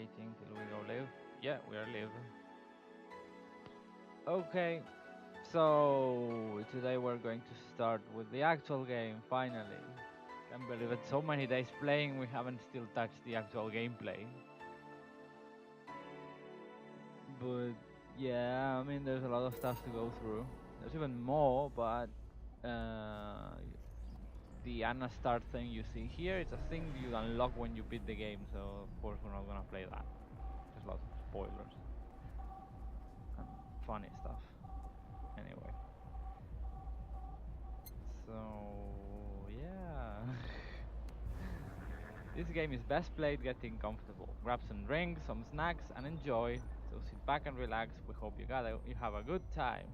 Waiting till we go live. Yeah, we are live. Okay, so today we're going to start with the actual game, finally. Can't believe it, so many days playing, we haven't still touched the actual gameplay. But yeah, I mean, there's a lot of stuff to go through. There's even more, but uh, the Anna start thing you see here, it's a thing you unlock when you beat the game, so of course we're not gonna play that. There's lots of spoilers and funny stuff. Anyway, so yeah. This game is best played getting comfortable. Grab some drinks, some snacks, and enjoy. So sit back and relax. We hope you have a good time.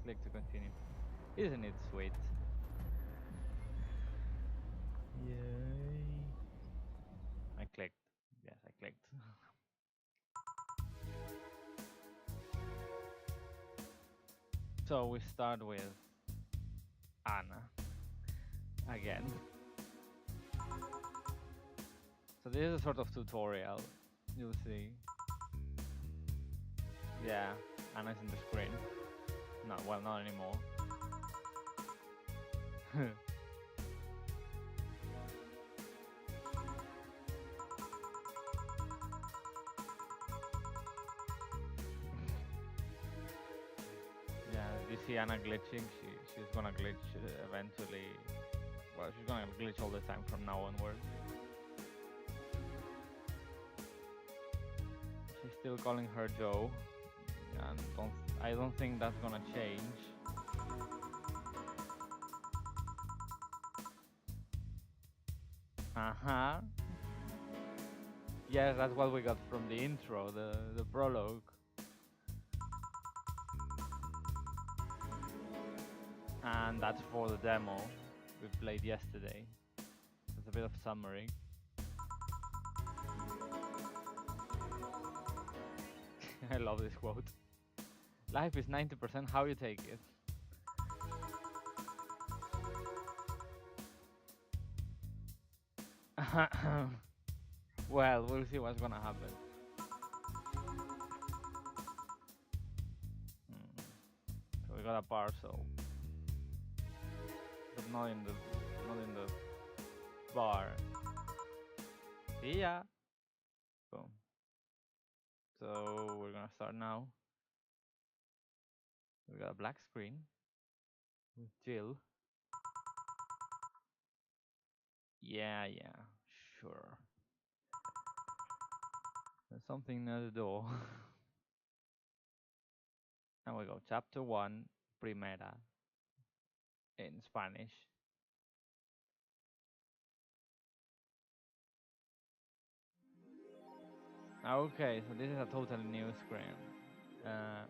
Click to continue. Isn't it sweet? Yay! I clicked. Yes, I clicked. So we start with Anna again. So this is a sort of tutorial. You'll see. Yeah, Anna's in the screen. No, well, not anymore. Yeah, you see Anna glitching. She's gonna glitch eventually. Well, she's gonna glitch all the time from now onward. She's still calling her Joe, and I don't think that's gonna change. Uh-huh. Yes, that's what we got from the intro, the prologue. And that's for the demo we played yesterday. It's a bit of summary. I love this quote. Life is 90% how you take it. Well, we'll see what's gonna happen. So we got a parcel, but not in the bar. See ya. Boom. So we're gonna start now. We got a black screen with Jill. Yeah, sure. There's something near the door. And we go chapter 1, Primera, in Spanish. Okay, so this is a totally new screen. Uh,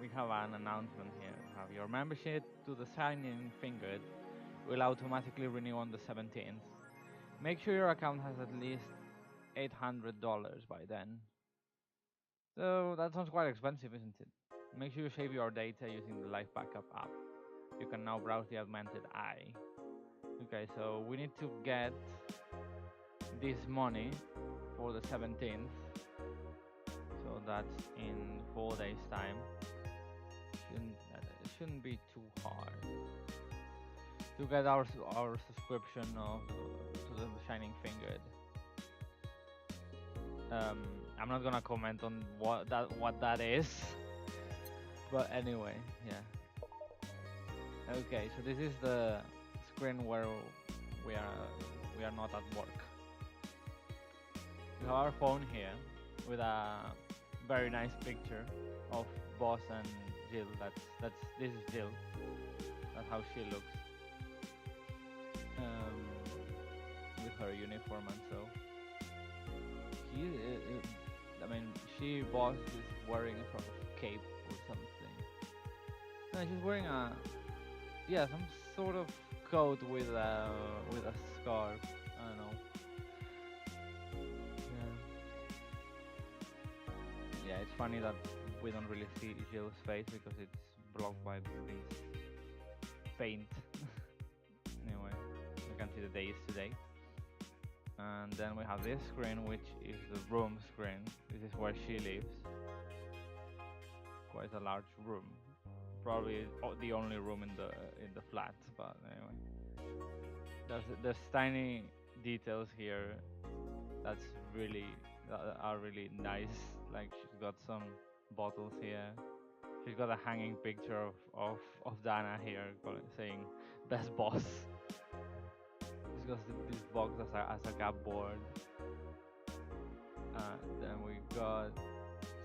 we have an announcement here. We have your membership to the sign-in fingered will automatically renew on the 17th. Make sure your account has at least $800 by then. So that sounds quite expensive, isn't it? Make sure you save your data using the Live Backup app. You can now browse the augmented eye. Okay, so we need to get this money for the 17th. So that's in 4 days time. It shouldn't be too hard to get our subscription to the Shining Fingered. I'm not gonna comment on what that is, but anyway, yeah. Okay, so this is the screen where we are not at work. We have our phone here with a very nice picture of Boss and Jill. This is Jill. That's how she looks. With her uniform and so. I mean, Boss is wearing a sort of cape or something. No, she's wearing some sort of coat with a scarf. I don't know. Yeah, it's funny that we don't really see Jill's face because it's blocked by this paint. Anyway, you can see the days today. And then we have this screen, which is the room screen. This is where she lives. Quite a large room, probably the only room in the flat. But anyway, there's tiny details here that's really that are really nice. Like she's got some bottles here. She's got a hanging picture of Dana here saying "best boss." She's got this box as a cupboard. Then we got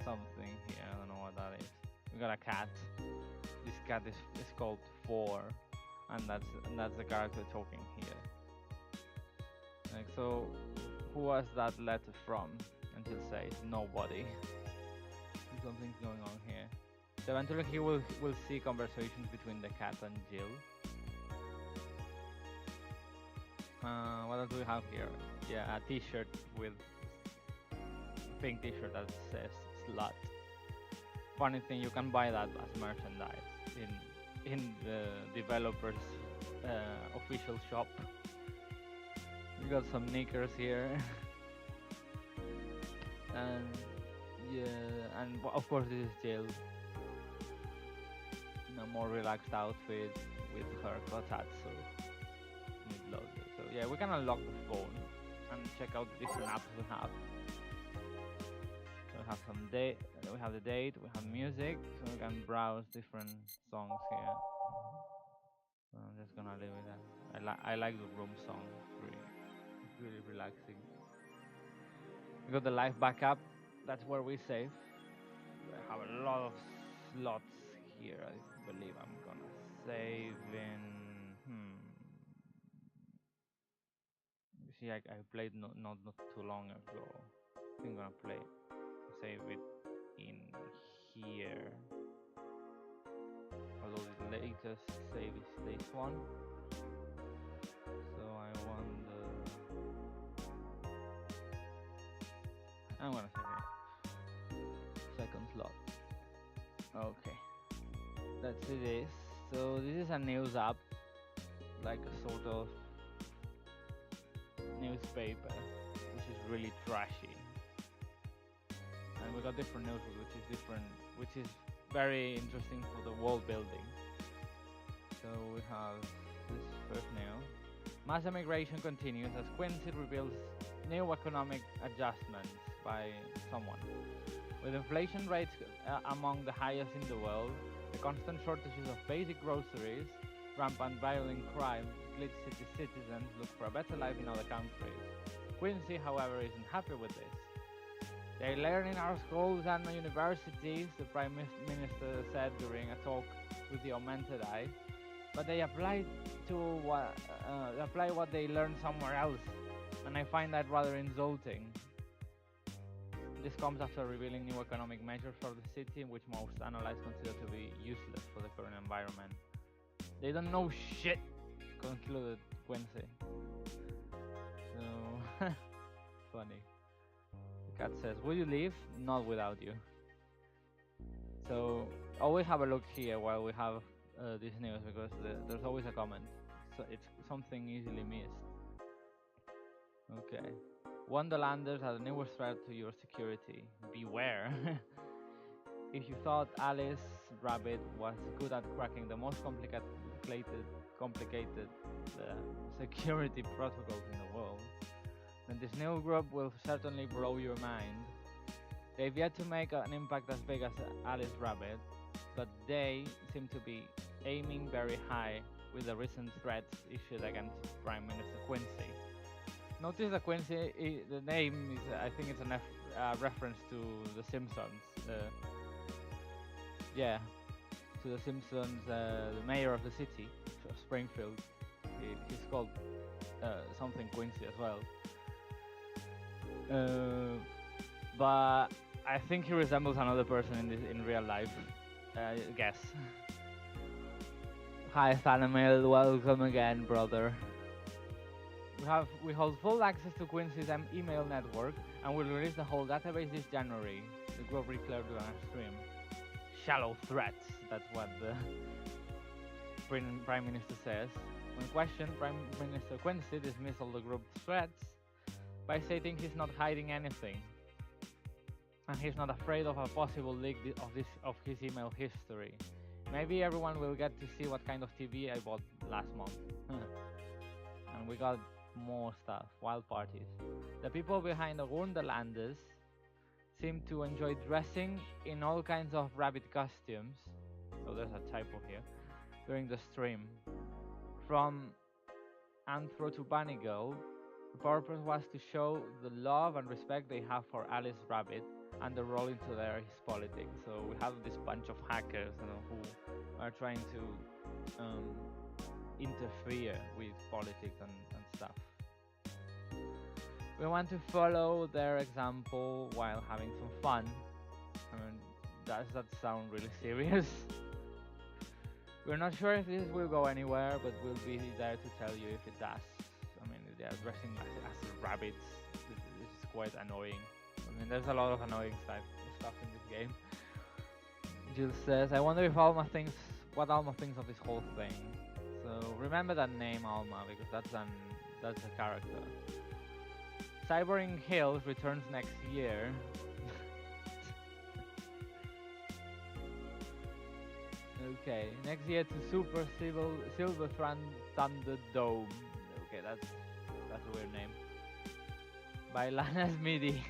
something here. I don't know what that is. We got a cat. This cat is called Four, and that's the character talking here. Like, so, who was that letter from? And he'll say nobody. Something's going on here. So eventually he will see conversations between the cat and Jill. What else do we have here? Yeah, a T-shirt with pink T-shirt that says "slut." Funny thing, you can buy that as merchandise in the developer's official shop. We got some knickers here, and yeah, and of course this is Jill in a more relaxed outfit with her kotatsu. So yeah, we can unlock the phone and check out the different apps we have. So we have some date, we have the date, we have music, so we can browse different songs here. So I'm just gonna leave it at. I like the room song, really relaxing. We got the live backup. That's where we save. I have a lot of slots here. I believe I'm gonna save in. You see, I played not too long ago. I think I'm gonna save it in here. Although the latest save is this one. So I'm gonna save it. Second slot. Okay. Let's see this. So this is a news app, like a sort of newspaper, which is really trashy. And we got different news, which is very interesting for the world building. So we have this first news. Mass immigration continues as Quincy reveals new economic adjustments by someone. With inflation rates among the highest in the world, the constant shortages of basic groceries, rampant violent crime leads citizens look for a better life in other countries. Quincy, however, isn't happy with this. They learn in our schools and universities, the Prime Minister said during a talk with the Augmented Eye, but they apply what they learn somewhere else, and I find that rather insulting. This comes after revealing new economic measures for the city, which most analysts consider to be useless for the current environment. They don't know shit, concluded Quincy. So, funny. The cat says, "Will you leave? Not without you." So, always have a look here while we have this news, because there's always a comment. So it's something easily missed. Okay. Wonderlanders are the newest threat to your security. Beware. If you thought Alice Rabbit was good at cracking the most complicated security protocols in the world, then this new group will certainly blow your mind. They've yet to make an impact as big as Alice Rabbit, but they seem to be aiming very high with the recent threats issued against Prime Minister Quincy. Notice that Quincy, the name is, I think it's a reference to The Simpsons. Yeah, to The Simpsons, the mayor of the city, of Springfield. He's called something Quincy as well. But I think he resembles another person in real life. I guess. Hi, Thanamil. Welcome again, brother. We hold full access to Quincy's email network, and will release the whole database this January. The group declared on a stream. Shallow threats. That's what the Prime Minister says. When questioned, Prime Minister Quincy dismissed all the group's threats, by stating he's not hiding anything, and he's not afraid of a possible leak of his email history. Maybe everyone will get to see what kind of TV I bought last month. And we got more stuff, wild parties. The people behind the Wonderlanders seem to enjoy dressing in all kinds of rabbit costumes. Oh, there's a typo here. During the stream. From Anthro to Bunny Girl, the purpose was to show the love and respect they have for Alice Rabbit and the role into their his politics. So we have this bunch of hackers, who are trying to interfere with politics and stuff. We want to follow their example while having some fun. I mean, does that sound really serious? We're not sure if this will go anywhere, but we'll be there to tell you if it does. I mean, they are dressing as rabbits. This is quite annoying. I mean, there's a lot of annoying stuff in this game. Jill says, I wonder if what Alma thinks of this whole thing. So remember that name, Alma, because that's a character. Cyborg Hills returns next year. Okay, next year to Super Silver Thunder Dome. Okay, that's a weird name. By Lana Smithy.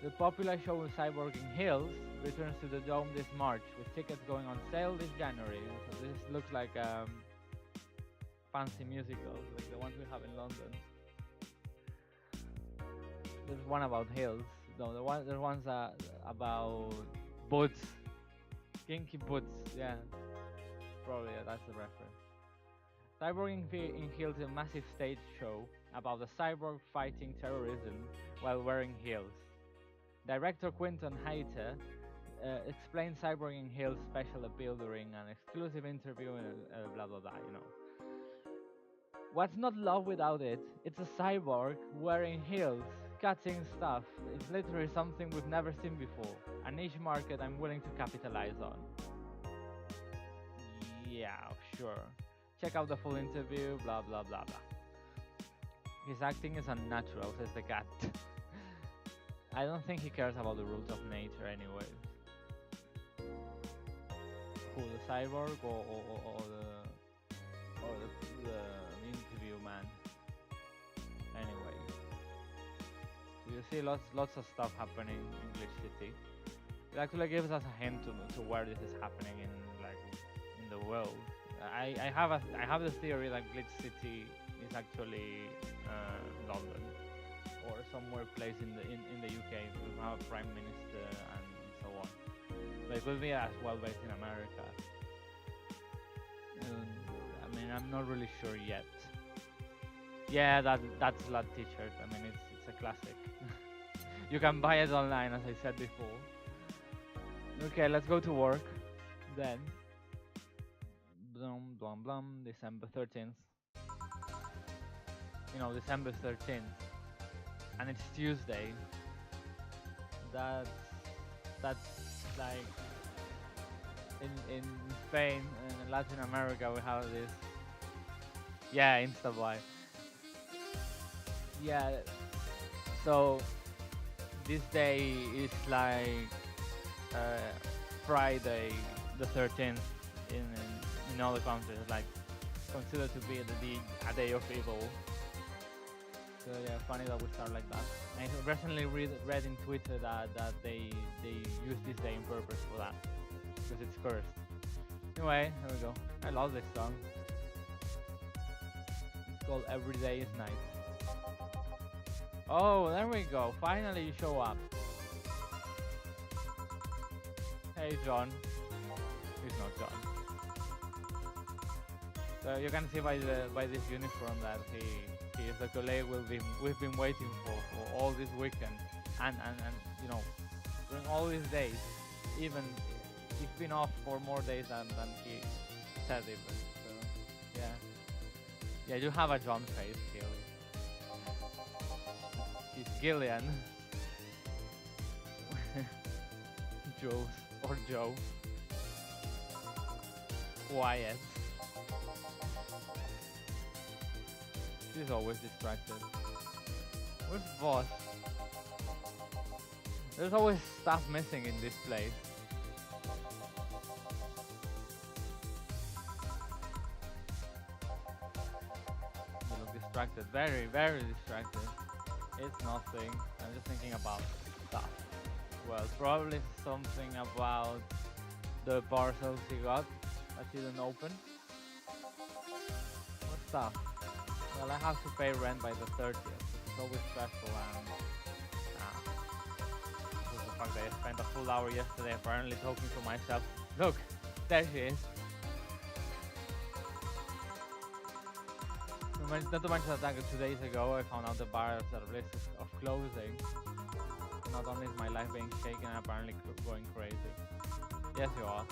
The popular show Cyborg Hills returns to the Dome this March, with tickets going on sale this January. So this looks like fancy musicals, like the ones we have in London. There's one about hills. No, there's ones about boots. Kinky boots, yeah. Probably, that's the reference. Cyborg in Heels is a massive stage show about the cyborg fighting terrorism while wearing heels. Director Quinton Hayter explained Cyborg in Heels' special appeal during an exclusive interview and blah blah blah, What's not love without it? It's a cyborg wearing heels, cutting stuff. It's literally something we've never seen before. A niche market I'm willing to capitalize on. Yeah, sure. Check out the full interview, blah blah blah blah. His acting is unnatural, says the cat. I don't think he cares about the rules of nature anyways. Who, the cyborg or the interview man? Anyway. So you see lots of stuff happening in Glitch City. It actually gives us a hint to where this is happening in the world. I have the theory that Glitch City is actually London or somewhere placed in the UK. We have a prime minister and so on. But it could be as well based in America. I mean, I'm not really sure yet. Yeah, that's that T-shirt. I mean, it's a classic. You can buy it online, as I said before. Okay, let's go to work then. Blum, blum, blum, December 13th. December 13th. And it's Tuesday. That's like in Spain and in Latin America we have this. Yeah, Instabuy. Yeah, so this day is like Friday the 13th in all the countries, like considered to be a day of evil. So yeah, funny that we start like that. I recently read in Twitter that they use this day on purpose for that, because it's cursed. Anyway, here we go. I love this song. It's called Every Day is Night. Oh, there we go. Finally you show up. Hey, John. He's not John. So you can see by this uniform that he is the colleague we've been waiting for all this weekend, and during all these days. Even he's been off for more days than he said even. So yeah, you have a John face here. He's Gillian. Joe. Wyatt. She's always distracted. Where's boss? There's always stuff missing in this place. You look distracted. Very, very distracted. It's nothing. I'm just thinking about stuff. Well, probably something about the parcels he got that he didn't open. What stuff? Well, I have to pay rent by the 30th. It's always stressful and the fact that I spent a full hour yesterday apparently talking to myself. Look, there she is. Not to mention that 2 days ago I found out the bar at a list of closing. Not only is my life being shaken, I'm apparently going crazy. Yes, you are.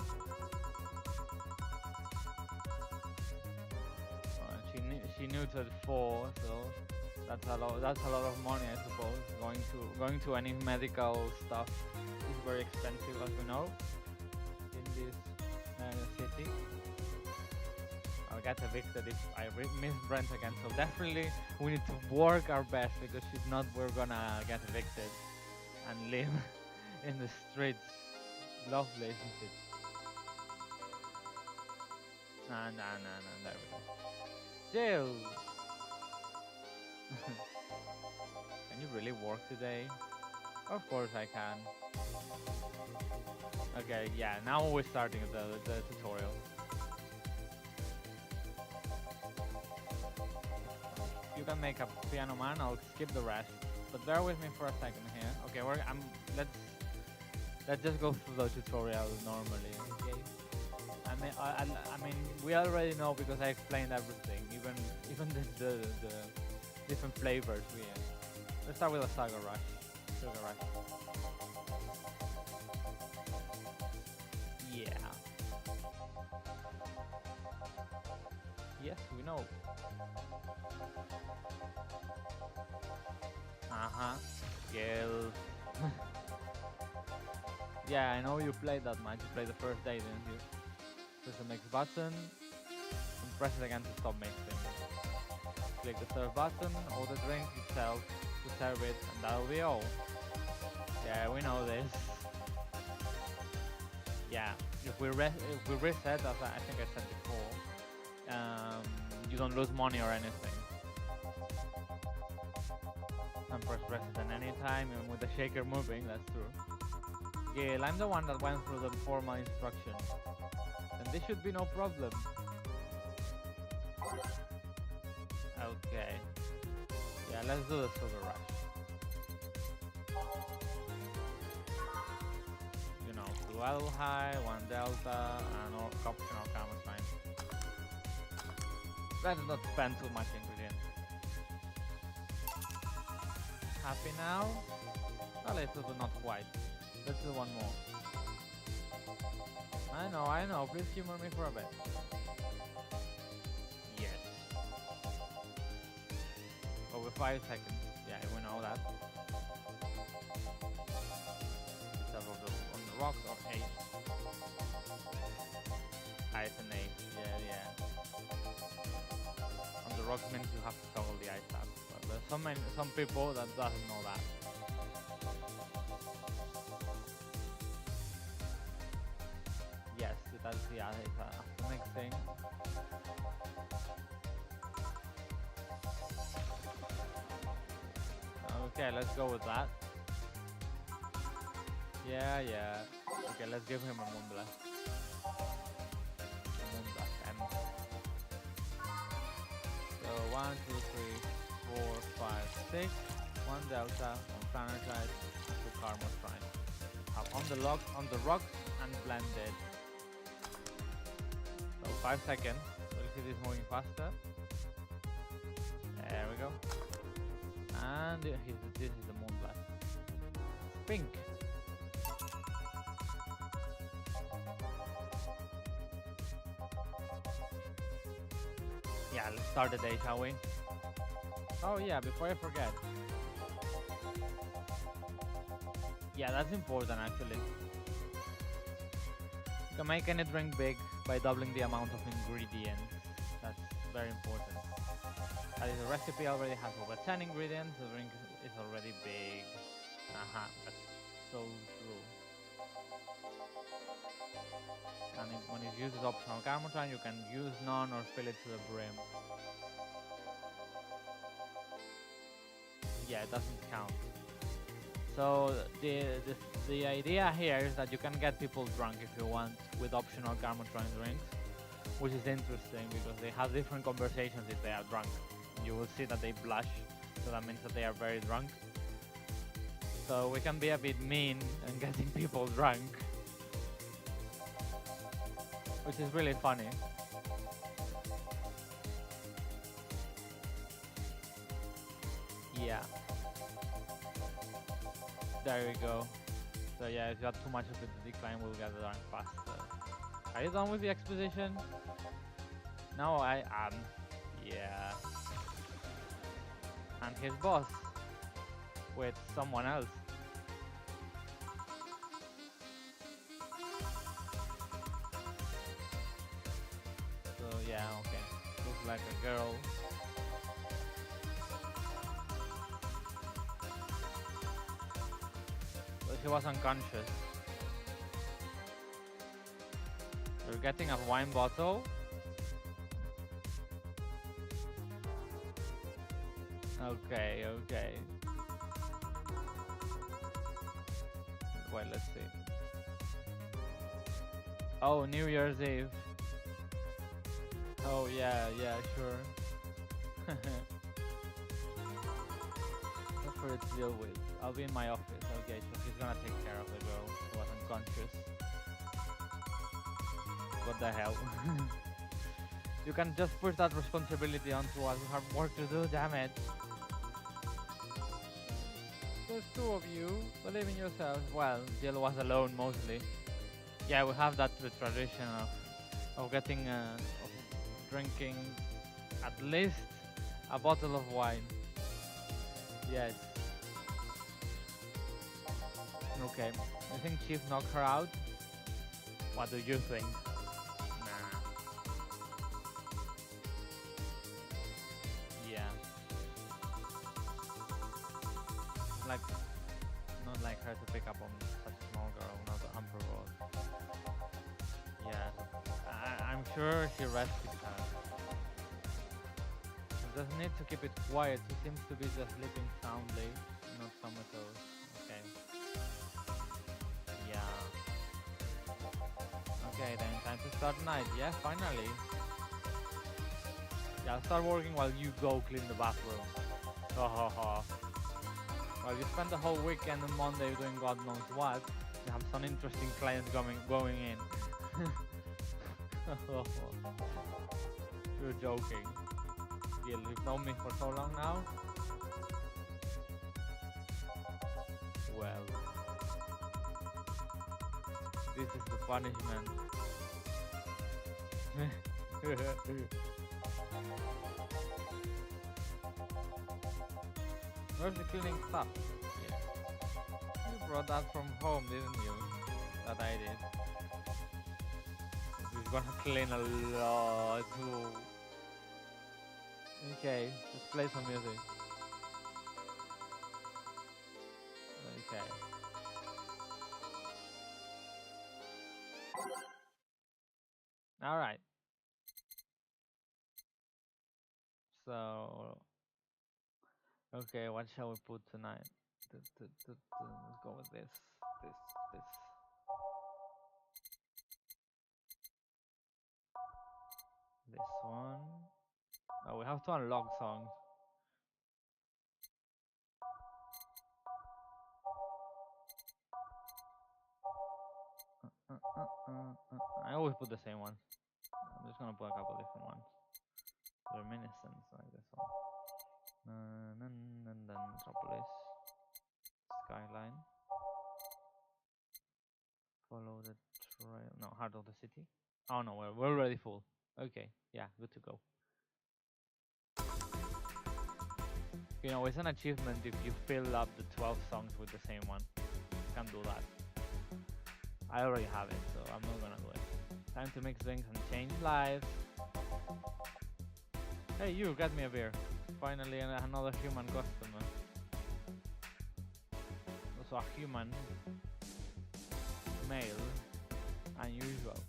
She knew till 4, so that's a lot. That's a lot of money, I suppose. Going to any medical stuff is very expensive, as we know, in this city. I'll get evicted if I miss rent again. So definitely we need to work our best, because if not, we're gonna get evicted and live in the streets. Lovely, isn't it? Nah, there we go. Jill! Can you really work today? Of course I can. Okay, yeah, now we're starting the tutorial. You can make a piano man, I'll skip the rest. But bear with me for a second here. Okay, let's just go through the tutorial normally, okay? I mean, we already know because I explained everything, even the different flavors we have. Let's start with a Sugar Rush. Yeah. Yes, we know. Skill. Yeah, I know you played that match. You played the first day, didn't you? Press the mix button and press it again to stop mixing. Click the serve button, order drink itself to serve it, and that'll be all. Yeah, we know this. Yeah, if we reset, as I think I said before, you don't lose money or anything. And press reset anytime, even with the shaker moving, that's true. Yeah, I'm the one that went through the formal instructions. And this should be no problem. Okay. Yeah, let's do the Sugar Rush. You know, 12 high, 1 delta, and optional camera sign. Let's not spend too much ingredient. Happy now? A little, but not quite. Let's do one more. I know. Please humor me for a bit. Yes. Over 5 seconds. Yeah, we know that. Several on the rocks or 8. Ice and 8. Yeah. On the rocks means you have to toggle the ice tab. But there's some people that doesn't know that. That's it's a next thing. Okay, let's go with that. Yeah. Okay, let's give him a Moonblast. M. So 1, 2, 3, 4, 5, 6. 1 Delta, 1 Planerite, 2 Karma Shrine. On the rocks and blended. 5 seconds. We'll see this moving faster. There we go. And this is the Moonblast. Pink. Yeah, let's start the day, shall we? Oh yeah, before I forget. Yeah, that's important actually. You can make any drink big by doubling the amount of ingredients. That's very important. The recipe already has over 10 ingredients. The drink is already big. That's so true. And when it uses optional Garmotron, you can use none or fill it to the brim. Yeah, it doesn't count. So the idea here is that you can get people drunk if you want with optional Garmotron drinks, which is interesting because they have different conversations if they are drunk. You will see that they blush, so that means that they are very drunk. So we can be a bit mean and getting people drunk, which is really funny. Yeah. There we go. So yeah, if you have too much of it, the decline will get drunk faster. Are you done with the exposition? No, I am. Yeah. And his boss with someone else. So yeah, okay. Looks like a girl. But she was unconscious. You're getting a wine bottle. Okay, okay. Wait, let's see. Oh, New Year's Eve. Oh yeah, yeah, sure. That's for it to deal with. I'll be in my office. Okay, so she's gonna take care of the girl who was unconscious. What the hell? You can just push that responsibility onto us. We have work to do, damn it. There's two of you. Believe in yourselves. Well, Jill was alone mostly. Yeah, we have that tradition of getting, of drinking at least a bottle of wine. Yes. Okay. You think Chief knocked her out? What do you think? Nah. Yeah. Like, not like her to pick up on such a small girl, not unprovoked. Yeah. I'm sure she rescued her. She doesn't need to keep it quiet. She seems to be just sleeping soundly, not comatose. Okay. Yeah. Okay, then time to start night. Yeah, finally. Yeah, I'll start working while you go clean the bathroom. Ha ha ha. Well, you spend the whole weekend on Monday doing God knows what. You have some interesting clients going in. You're joking. Gil, you've known me for so long now? Well, this is the punishment. Where's the cleaning stuff? Yeah. You brought that from home, didn't you? That I did. We're gonna clean a lot too. Okay, let's play some music. Okay. Alright. So, okay, what shall we put tonight? Let's go with this. This one. Oh, we have to unlock songs. I always put the same ones. I'm just gonna put a couple different ones. Reminiscence, like this one. And then Metropolis. Skyline. Follow the trail. No, Heart of the City. Oh no, we're already full. Okay, yeah, good to go. You know, it's an achievement if you fill up the 12 songs with the same one. Can't do that. I already have it, so I'm not gonna do it. Time to mix drinks and change lives. Hey, you, get me a beer. finally another human customer. Also a human, male, unusual.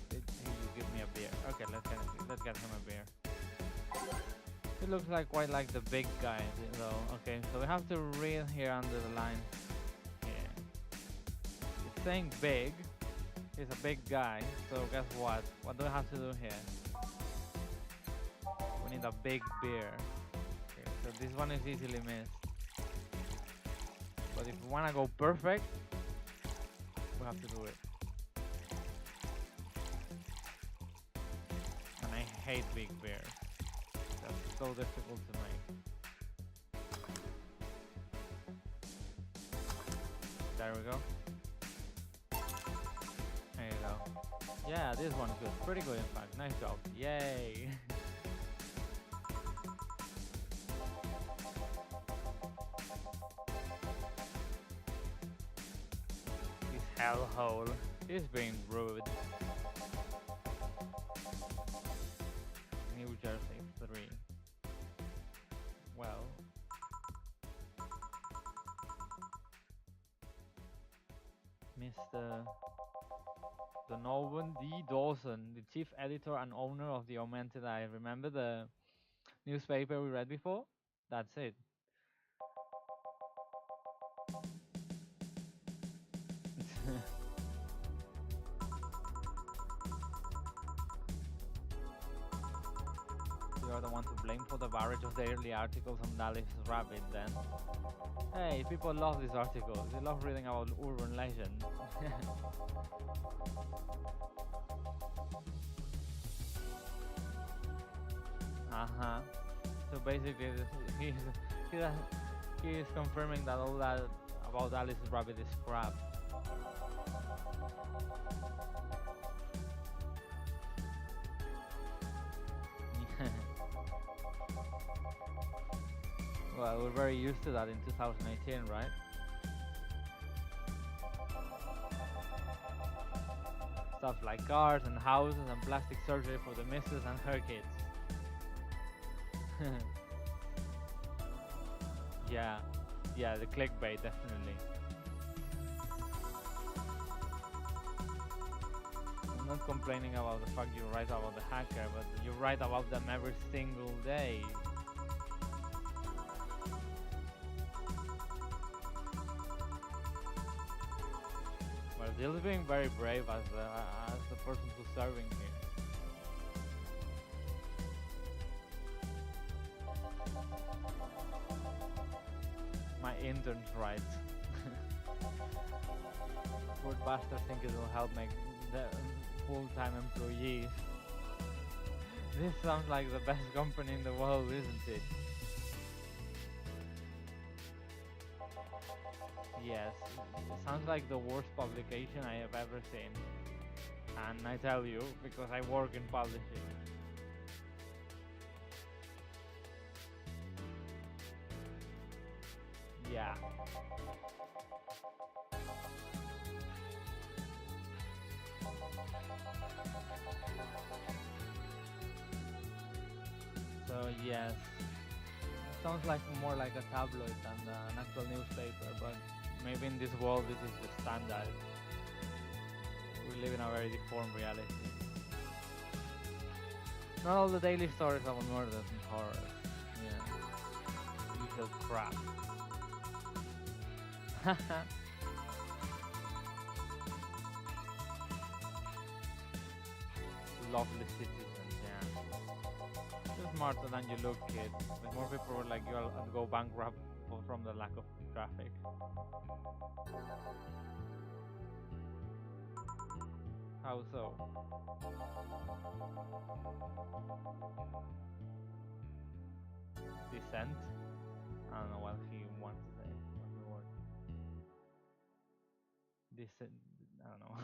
Did he give me a beer? Okay, let's get him a beer. He looks like quite like the big guy though. Okay, so we have to read here under the line here. It's saying big. He's a big guy, so guess what? What do we have to do here? We need a big beer. Okay, so this one is easily missed. But if we wanna go perfect, we have to do it. And I hate big beers. That's so difficult to make. There we go. There you go. Yeah, this one's good. Pretty good, in fact. Nice job. Yay! This hellhole is being rude. New Jersey 3. Well. Mr. Donovan D. Dawson, the chief editor and owner of the Augmented Eye. Remember the newspaper we read before? That's it. You're the one to blame for the barrage of daily articles on Alice Rabbit then. Hey, people love these articles. They love reading about urban legends. Uh-huh. So basically, he's, he is confirming that all that about Alice Rabbit is crap. Well, we're very used to that in 2018, right? Stuff like cars and houses and plastic surgery for the missus and her kids. Yeah, the clickbait, definitely. I'm not complaining about the fact you write about the hacker, but you write about them every single day. Well, Dill's being very brave as the person who's serving here. My intern's right. Poor bastards think it will help make the full-time employees. This sounds like the best company in the world, isn't it? Yes, it sounds like the worst publication I have ever seen. And I tell you, because I work in publishing. Yeah. So yes, it sounds like more like a tabloid than an actual newspaper, but maybe in this world this is the standard. We live in a very deformed reality. Not all the daily stories about murders and horrors. Yeah. Usual crap. Lovely citizens, yeah. You're smarter than you look, kid. If more people were like you, I'd go bankrupt from the lack of traffic. How so? Descent? I don't know what he wants to say. What's the word? Descent? I don't know.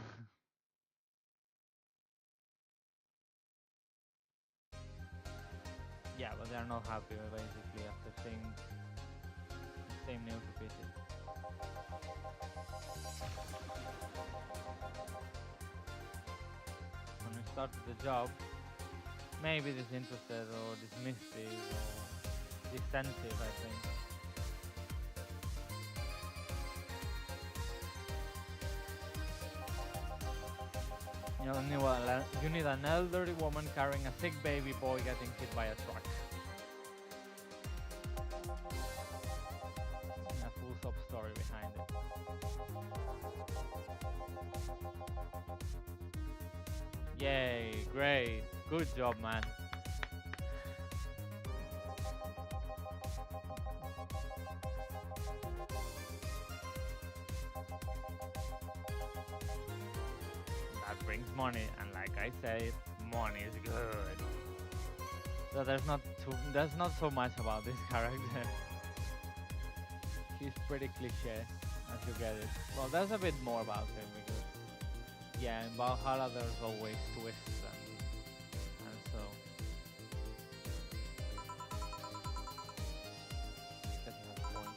Yeah, but they're not happy basically after seeing the same news repeated. When we started the job, Maybe disinterested or dismissive or dissensive, I think. You need an elderly woman carrying a sick baby boy getting hit by a truck. A full sub story behind it. Yay, great. Good job, man. That brings money, and like I said, money is good. So there's not so much about this character. He's pretty cliche, as you get it. Well, there's a bit more about him because, yeah, in Valhalla there's always twists and so. That has a point.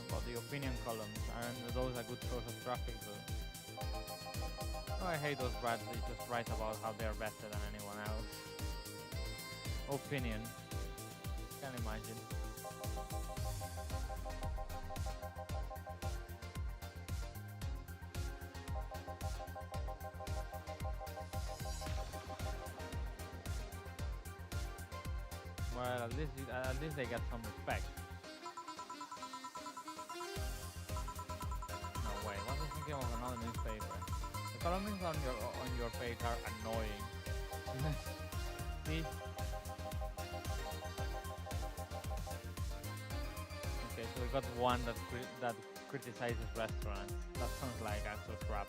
About the opinion columns, aren't those a good source of traffic though? Oh, I hate those brats, they just write about how they're better than anyone else. Opinion. Can't imagine. Well, at least they get some respect. No way, what was thinking of another newspaper? The columns on your page are annoying. See? Okay, so we got one that criticizes restaurants. That sounds like actual crap.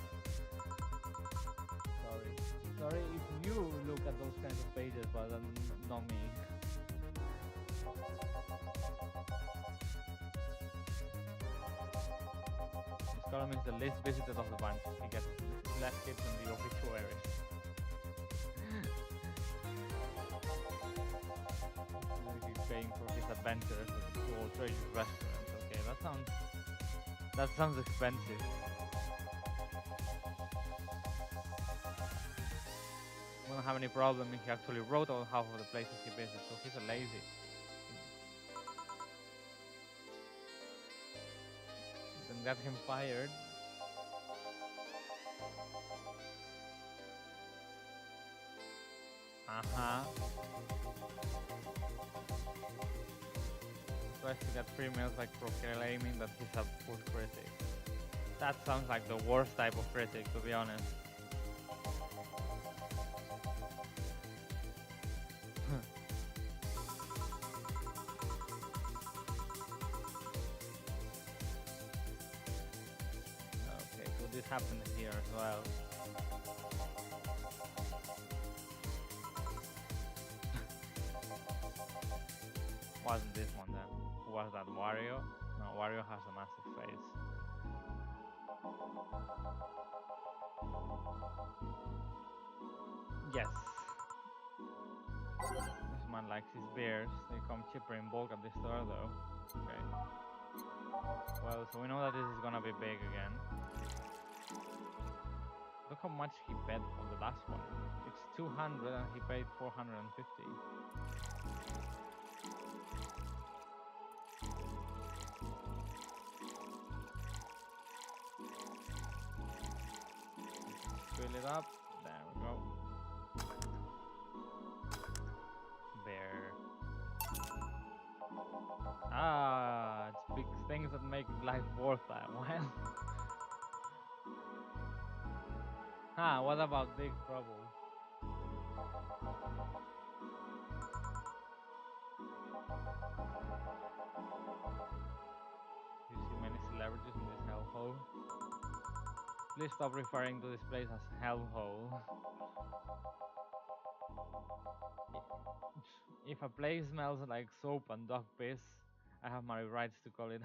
Sorry if you look at those kinds of pages, but not me. This column is the least visited of the bunch. He gets less hits than the obituaries. He's paying for his adventures at the World Treasure restaurant. Okay, that sounds expensive. Won't have any problem if he actually wrote out half of the places he visits, so he's a lazy. Then got him fired. Tries to get free meals by proclaiming that he's a food critic. That sounds like the worst type of critic, to be honest. Okay, so this happened here as well. Wasn't this one then? Who was that, Wario? No, Wario has a massive face. Yes. This man likes his beers. They come cheaper in bulk at the store though. Okay. Well, so we know that this is gonna be big again. Look how much he bet on the last one. It's 200 and he paid 450. Fill it up. There we go. Bear. Ah, it's big things that make life worthwhile. What about big trouble? You see many celebrities in this hellhole. Please stop referring to this place as hellhole. If a place smells like soap and dog piss, I have my rights to call it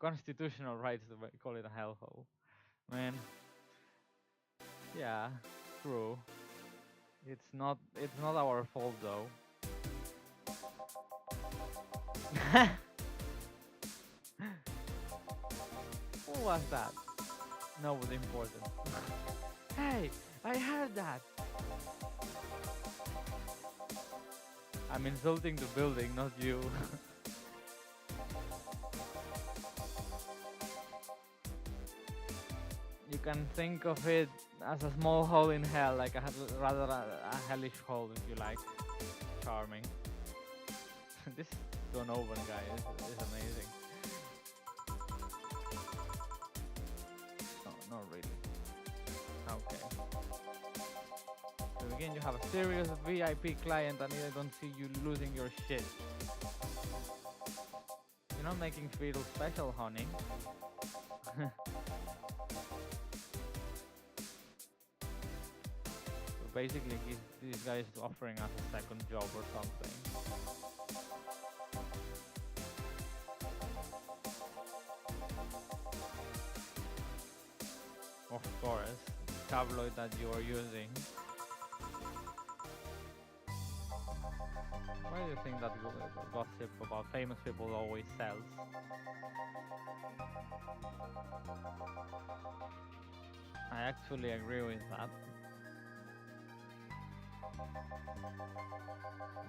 constitutional rights to call it a hellhole. Man, yeah, true. It's not our fault though. Who was that? Nobody important. Hey, I heard that. I'm insulting the building, not you. You can think of it as a small hole in hell, like rather a hellish hole if you like. Charming. This Donovan guy is amazing. No, not really. Okay. To begin, you have a serious VIP client and I don't see you losing your shit. You're not making feel special, honey. So basically, this guy is offering us a second job or something. Of course, tabloid that you are using. Why do you think that gossip about famous people always sells? I actually agree with that.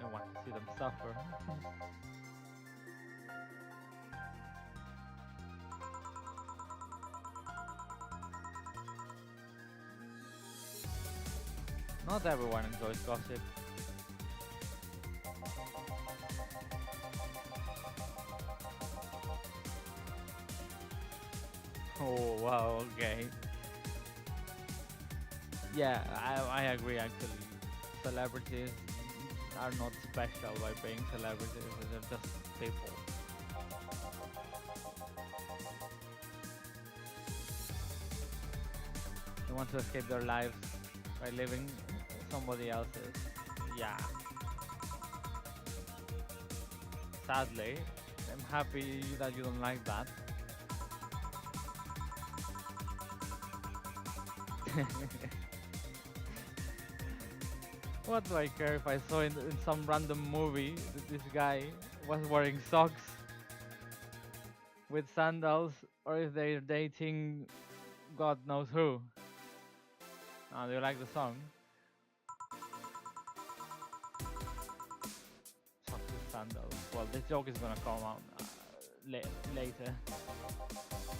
I want to see them suffer. Not everyone enjoys gossip. Oh wow, okay. Yeah, I agree actually. Celebrities are not special by being celebrities, they're just people. They want to escape their lives by living somebody else's. Yeah. Sadly, I'm happy that you don't like that. What do I care if I saw in some random movie that this guy was wearing socks with sandals or if they're dating God knows who. Do you like the song? Socks with sandals. Well, this joke is gonna come out later.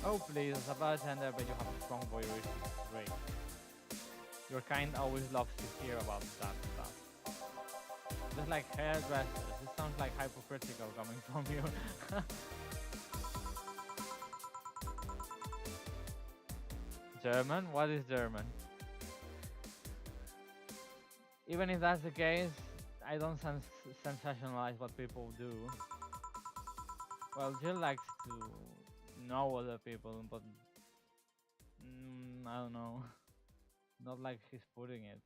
Oh please, it's a bartender, but you have a strong voyeuristic streak. Your kind always loves to hear about that stuff. Just like hairdressers, it sounds like hypocritical coming from you. German? What is German? Even if that's the case, I don't sensationalize what people do. Well, Jill likes to know other people, but I don't know. Not like he's putting it.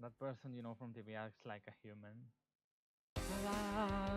That person, from TV acts like a human. La